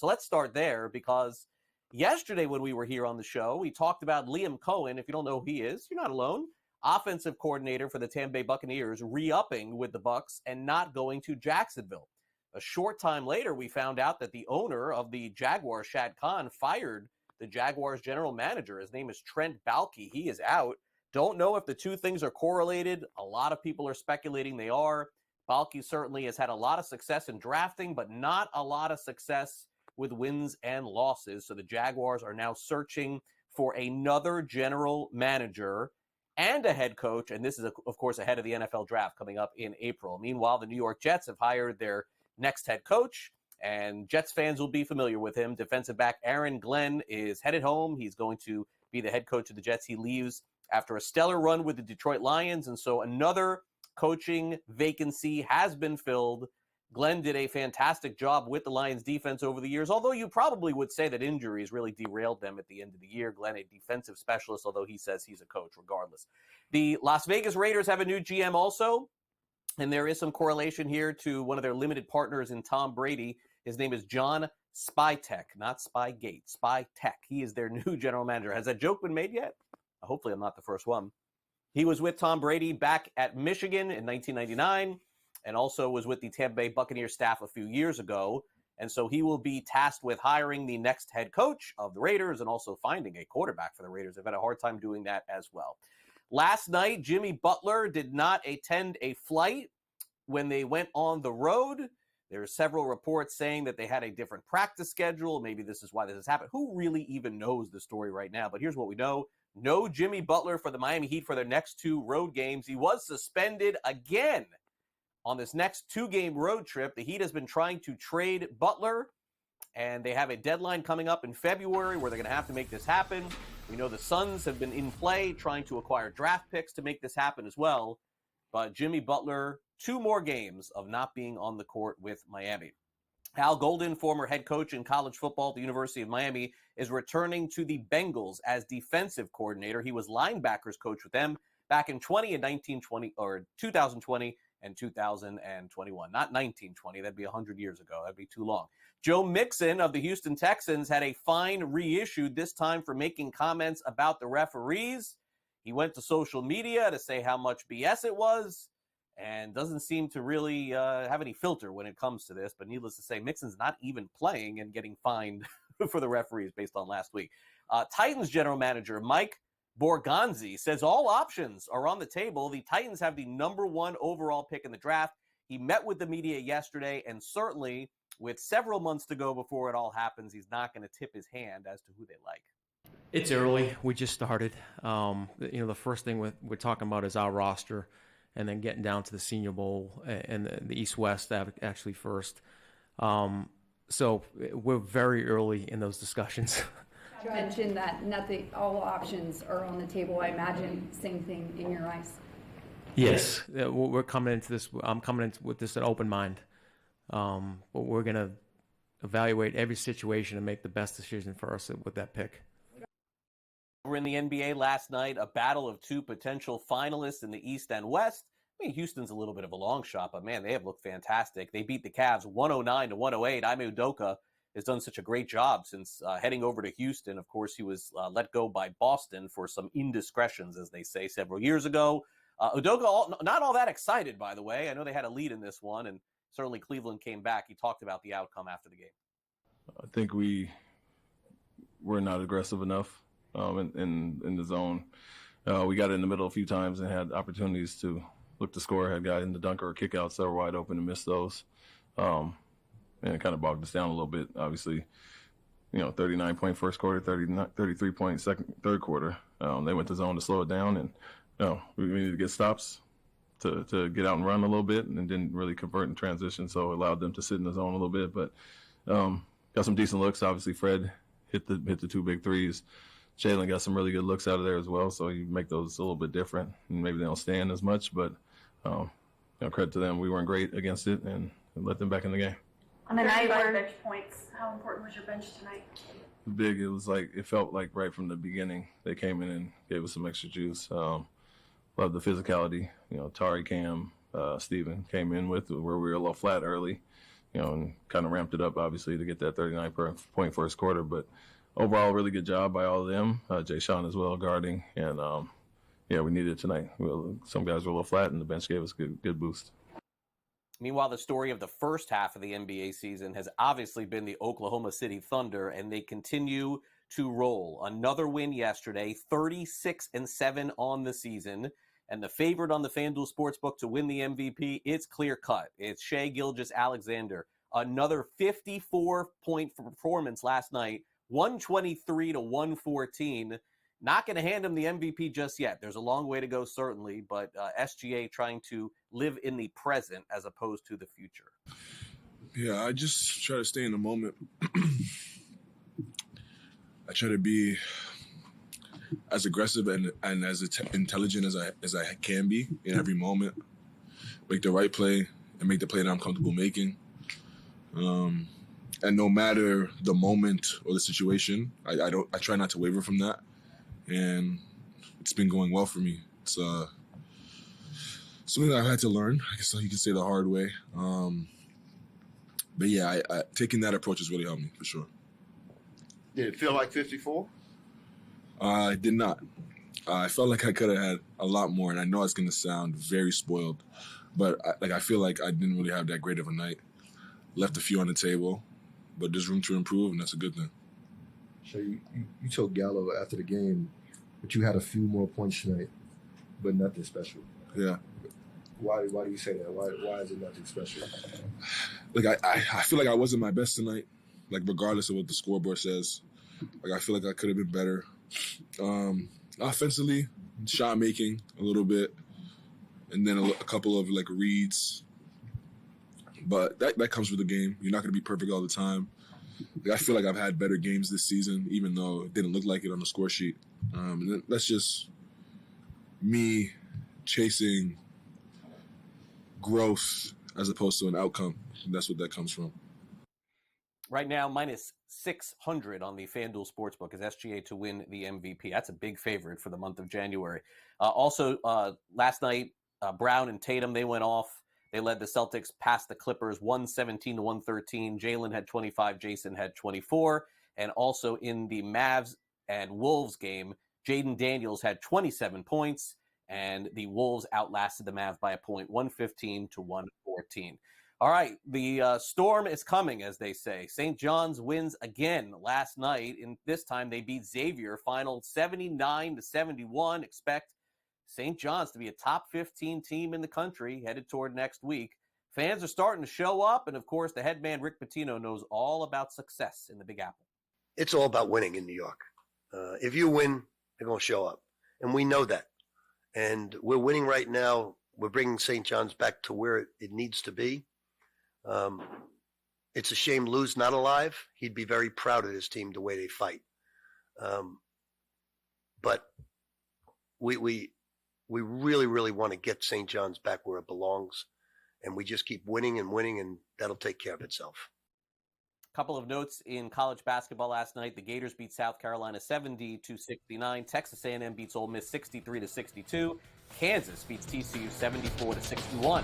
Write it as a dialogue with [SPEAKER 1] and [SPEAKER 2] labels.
[SPEAKER 1] So let's start there, because yesterday when we were here on the show, we talked about Liam Coen. If you don't know who he is, you're not alone. Offensive coordinator for the Tampa Bay Buccaneers, re-upping with the Bucs and not going to Jacksonville. A short time later, we found out that the owner of the Jaguars, Shad Khan, fired the Jaguars general manager. His name is Trent Baalke. He is out. Don't know if the two things are correlated. A lot of people are speculating they are. Baalke certainly has had a lot of success in drafting, but not a lot of success with wins and losses. So the Jaguars are now searching for another general manager and a head coach, and this is, of course, ahead of the NFL draft coming up in April. Meanwhile, the New York Jets have hired their next head coach, and Jets fans will be familiar with him. Defensive back Aaron Glenn is headed home. He's going to be the head coach of the Jets. He leaves after a stellar run with the Detroit Lions, and so another coaching vacancy has been filled. Glenn did a fantastic job with the Lions defense over the years, although you probably would say that injuries really derailed them at the end of the year. Glenn, a defensive specialist, although he says he's a coach regardless. The Las Vegas Raiders have a new GM also, and there is some correlation here to one of their limited partners in Tom Brady. His name is John Spytek, not Spygate, Spytek. He is their new general manager. Has that joke been made yet? Hopefully I'm not the first one. He was with Tom Brady back at Michigan in 1999. And also was with the Tampa Bay Buccaneers staff a few years ago. And so he will be tasked with hiring the next head coach of the Raiders and also finding a quarterback for the Raiders. They've had a hard time doing that as well. Last night, Jimmy Butler did not attend a flight when they went on the road. There are several reports saying that they had a different practice schedule. Maybe this is why this has happened. Who really even knows the story right now? But here's what we know. No Jimmy Butler for the Miami Heat for their next two road games. He was suspended again on this next two-game road trip. The Heat has been trying to trade Butler, and they have a deadline coming up in February where they're going to have to make this happen. We know the Suns have been in play trying to acquire draft picks to make this happen as well. But Jimmy Butler, two more games of not being on the court with Miami. Al Golden, former head coach in college football at the University of Miami, is returning to the Bengals as defensive coordinator. He was linebackers coach with them back in 2020 and 2021. Not 1920. That'd be 100 years ago. That'd be too long. Joe Mixon of the Houston Texans had a fine reissued, this time for making comments about the referees. He went to social media to say how much BS it was and doesn't seem to really have any filter when it comes to this. But needless to say, Mixon's not even playing and getting fined for the referees based on last week. Titans general manager Mike Borgonzi says all options are on the table. The Titans have the number one overall pick in the draft. He met with the media yesterday, and certainly with several months to go before it all happens, he's not going to tip his hand as to who they like.
[SPEAKER 2] It's early. We just started. The first thing we're talking about is our roster, and then getting down to the Senior Bowl and the East-West actually first. So we're very early in those discussions.
[SPEAKER 3] You mentioned that all options are on the table. I imagine same thing in your eyes.
[SPEAKER 2] Yes, we're coming into this. I'm coming in with this an open mind. But we're going to evaluate every situation and make the best decision for us with that pick.
[SPEAKER 1] Over in the NBA last night, a battle of two potential finalists in the East and West. I mean, Houston's a little bit of a long shot, but man, they have looked fantastic. They beat the Cavs 109-108. Ime Udoka has done such a great job since heading over to Houston. Of course, he was let go by Boston for some indiscretions, as they say, several years ago. Udoka, not all that excited, by the way. I know they had a lead in this one, and certainly Cleveland came back. He talked about the outcome after the game.
[SPEAKER 4] I think we were not aggressive enough in the zone. We got in the middle a few times and had opportunities to look to score, had got in the dunker or kickouts that were wide open and missed those. And it kind of bogged us down a little bit. Obviously, 39-point first quarter, 33-point third quarter. They went to zone to slow it down, and we needed to get stops to get out and run a little bit, and didn't really convert in transition, so it allowed them to sit in the zone a little bit. But got some decent looks. Obviously, Fred hit the two big threes. Jalen got some really good looks out of there as well, so you make those a little bit different, and maybe they don't stand as much, but credit to them. We weren't great against it and let them back in the game.
[SPEAKER 5] On the night where bench points, how important was your bench tonight?
[SPEAKER 4] Big. It felt like right from the beginning they came in and gave us some extra juice. Loved the physicality. Tari, Cam, Steven came in with where we were a little flat early. and kind of ramped it up, obviously, to get that 39-point first quarter. But overall, really good job by all of them. Jay Sean as well, guarding. And, we needed it tonight. Some guys were a little flat, and the bench gave us a good boost.
[SPEAKER 1] Meanwhile, the story of the first half of the NBA season has obviously been the Oklahoma City Thunder, and they continue to roll. Another win yesterday, 36-7 on the season. And the favorite on the FanDuel Sportsbook to win the MVP, it's clear-cut. It's Shai Gilgeous-Alexander. Another 54-point performance last night, 123-114. Not going to hand him the MVP just yet. There's a long way to go, certainly, but SGA trying to live in the present as opposed to the future.
[SPEAKER 6] Yeah, I just try to stay in the moment. I try to be as aggressive and as intelligent as I can be in every moment. Make the right play and make the play that I'm comfortable making. And no matter the moment or the situation, I try not to waver from that. And it's been going well for me. It's something that I've had to learn. I guess you can say the hard way. But yeah, taking that approach has really helped me for sure.
[SPEAKER 7] Did it feel like 54?
[SPEAKER 6] I did not. I felt like I could have had a lot more, and I know it's going to sound very spoiled, but I feel like I didn't really have that great of a night. Left a few on the table, but there's room to improve, and that's a good thing.
[SPEAKER 8] So you told Gallo after the game, but you had a few more points tonight, but nothing special.
[SPEAKER 6] Yeah.
[SPEAKER 8] Why do you say that? Why is it nothing special?
[SPEAKER 6] I feel like I wasn't my best tonight, regardless of what the scoreboard says. I feel like I could have been better. Offensively, shot making a little bit, and then a couple of reads. But that comes with the game. You're not going to be perfect all the time. I feel like I've had better games this season, even though it didn't look like it on the score sheet. And that's just me chasing growth as opposed to an outcome. And that's what that comes from.
[SPEAKER 1] Right now, minus 600 on the FanDuel Sportsbook is SGA to win the MVP. That's a big favorite for the month of January. Also, last night, Brown and Tatum, they went off. They led the Celtics past the Clippers 117-113. Jalen had 25. Jason had 24. And also in the Mavs and Wolves game, Jaden Daniels had 27 points, and the Wolves outlasted the Mavs by a point, 115-114. All right, the storm is coming, as they say. St. John's wins again last night, and this time they beat Xavier, final 79-71. Expect St. John's to be a top 15 team in the country headed toward next week. Fans are starting to show up, and of course, the head man, Rick Pitino, knows all about success in the Big Apple.
[SPEAKER 7] It's all about winning in New York. If you win, they're going to show up, and we know that. And we're winning right now. We're bringing St. John's back to where it needs to be. It's a shame Lou's not alive. He'd be very proud of his team, the way they fight. But we really, really want to get St. John's back where it belongs. And we just keep winning, and that'll take care of itself.
[SPEAKER 1] Couple of notes in college basketball last night. The Gators beat South Carolina 70-69. Texas A&M beats Ole Miss 63-62. Kansas beats TCU 74-61.